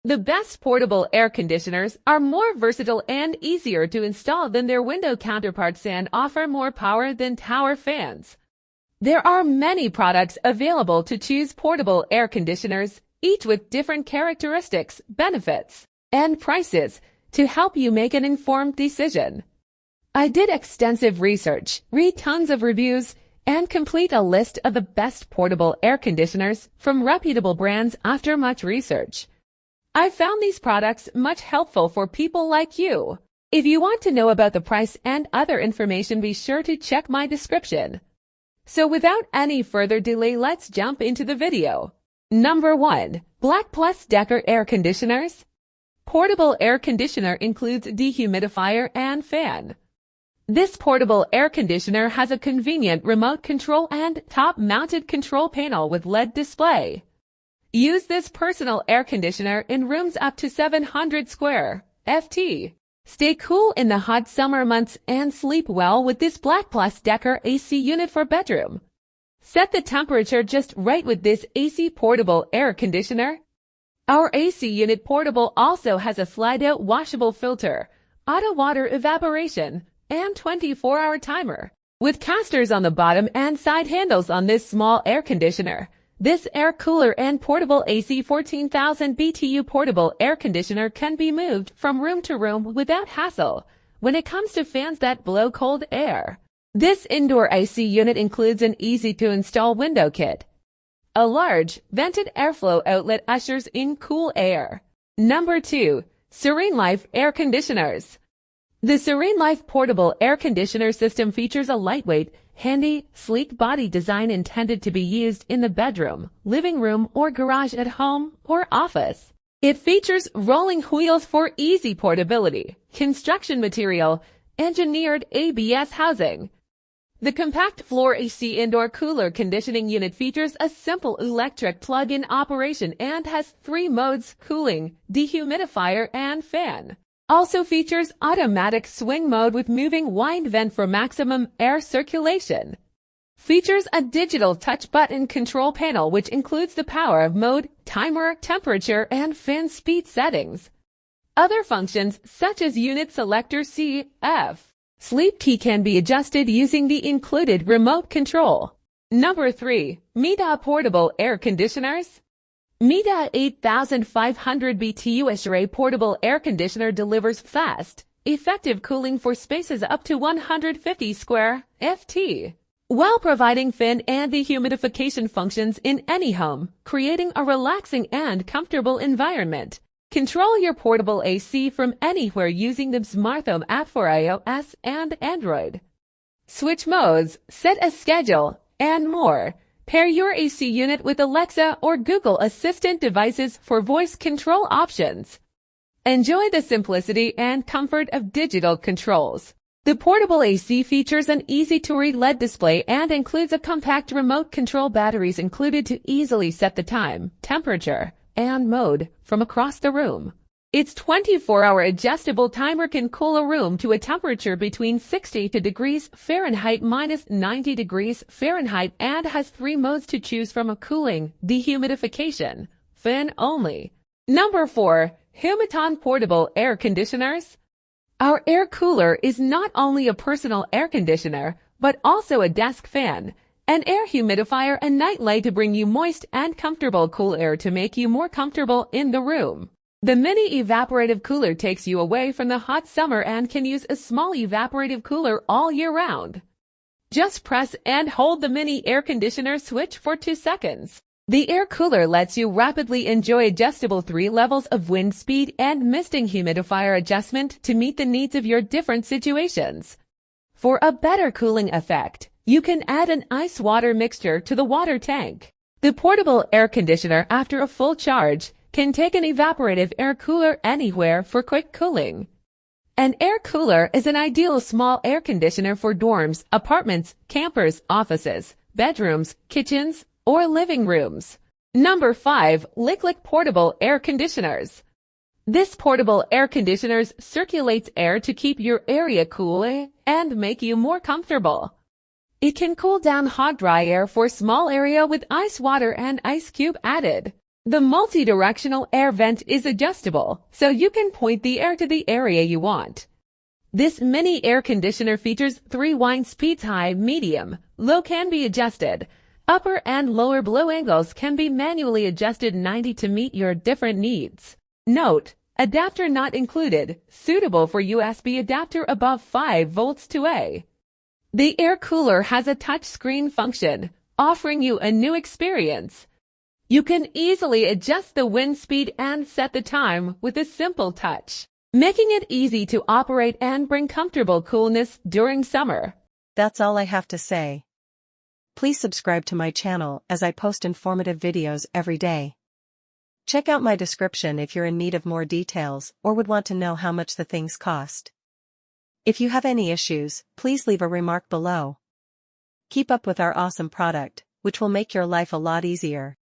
The best portable air conditioners are more versatile and easier to install than their window counterparts and offer more power than tower fans. There are many products available to choose portable air conditioners, each with different characteristics, benefits, and prices to help you make an informed decision. I did extensive research, read tons of reviews, and complete a list of the best portable air conditioners from reputable brands after much research. I found these products much helpful for people like you. If you want to know about the price and other information, be sure to check my description. So without any further delay, let's jump into the video. Number 1. Black+Decker Air Conditioners. Portable air conditioner includes dehumidifier and fan. This portable air conditioner has a convenient remote control and top-mounted control panel with LED display. Use this personal air conditioner in rooms up to 700 square ft. Stay cool in the hot summer months and sleep well with this Black+Decker AC unit for bedroom. Set the temperature just right with this AC portable air conditioner. Our AC unit portable also has a slide-out washable filter, auto water evaporation, and 24-hour timer. With casters on the bottom and side handles on this small air conditioner, this air cooler and portable AC 14,000 BTU portable air conditioner can be moved from room to room without hassle when it comes to fans that blow cold air. This indoor AC unit includes an easy-to-install window kit. A large, vented airflow outlet ushers in cool air. Number 2. SereneLife Air Conditioners. The SereneLife portable air conditioner system features a lightweight, handy, sleek body design intended to be used in the bedroom, living room, or garage at home or office. It features rolling wheels for easy portability, construction material, engineered ABS housing. The compact floor AC indoor cooler conditioning unit features a simple electric plug-in operation and has 3 modes: cooling, dehumidifier, and fan. Also features automatic swing mode with moving wind vent for maximum air circulation. Features a digital touch button control panel which includes the power mode, timer, temperature, and fan speed settings. Other functions such as unit selector CF. Sleep key can be adjusted using the included remote control. Number 3. Midea Portable Air Conditioners. Midea 8500 BTU Ashere portable air conditioner delivers fast, effective cooling for spaces up to 150 square ft, while providing fan and dehumidification functions in any home, creating a relaxing and comfortable environment. Control your portable AC from anywhere using the smartphone app for iOS and Android. Switch modes, set a schedule, and more. Pair your AC unit with Alexa or Google Assistant devices for voice control options. Enjoy the simplicity and comfort of digital controls. The portable AC features an easy-to-read LED display and includes a compact remote control batteries included to easily set the time, temperature, and mode from across the room. Its 24-hour adjustable timer can cool a room to a temperature between 60 degrees Fahrenheit minus 90 degrees Fahrenheit and has 3 modes to choose from: cooling, dehumidification, fan only. Number 4. Humon Portable Air Conditioners. Our air cooler is not only a personal air conditioner, but also a desk fan, an air humidifier, and night light to bring you moist and comfortable cool air to make you more comfortable in the room. The mini evaporative cooler takes you away from the hot summer and can use a small evaporative cooler all year round. Just press and hold the mini air conditioner switch for 2 seconds. The air cooler lets you rapidly enjoy adjustable 3 levels of wind speed and misting humidifier adjustment to meet the needs of your different situations. For a better cooling effect, you can add an ice-water mixture to the water tank. The portable air conditioner, after a full charge, can take an evaporative air cooler anywhere for quick cooling. An air cooler is an ideal small air conditioner for dorms, apartments, campers, offices, bedrooms, kitchens, or living rooms. Number 5. Black+Decker Portable Air Conditioners. This portable air conditioner circulates air to keep your area cool and make you more comfortable. It can cool down hot dry air for small area with ice water and ice cube added. The multi-directional air vent is adjustable, so you can point the air to the area you want. This mini air conditioner features 3 wind speeds: high, medium, low can be adjusted. Upper and lower blow angles can be manually adjusted 90 to meet your different needs. Note: adapter not included, suitable for USB adapter above 5 volts to A. The air cooler has a touch screen function, offering you a new experience. You can easily adjust the wind speed and set the time with a simple touch, making it easy to operate and bring comfortable coolness during summer. That's all I have to say. Please subscribe to my channel as I post informative videos every day. Check out my description if you're in need of more details or would want to know how much the things cost. If you have any issues, please leave a remark below. Keep up with our awesome product, which will make your life a lot easier.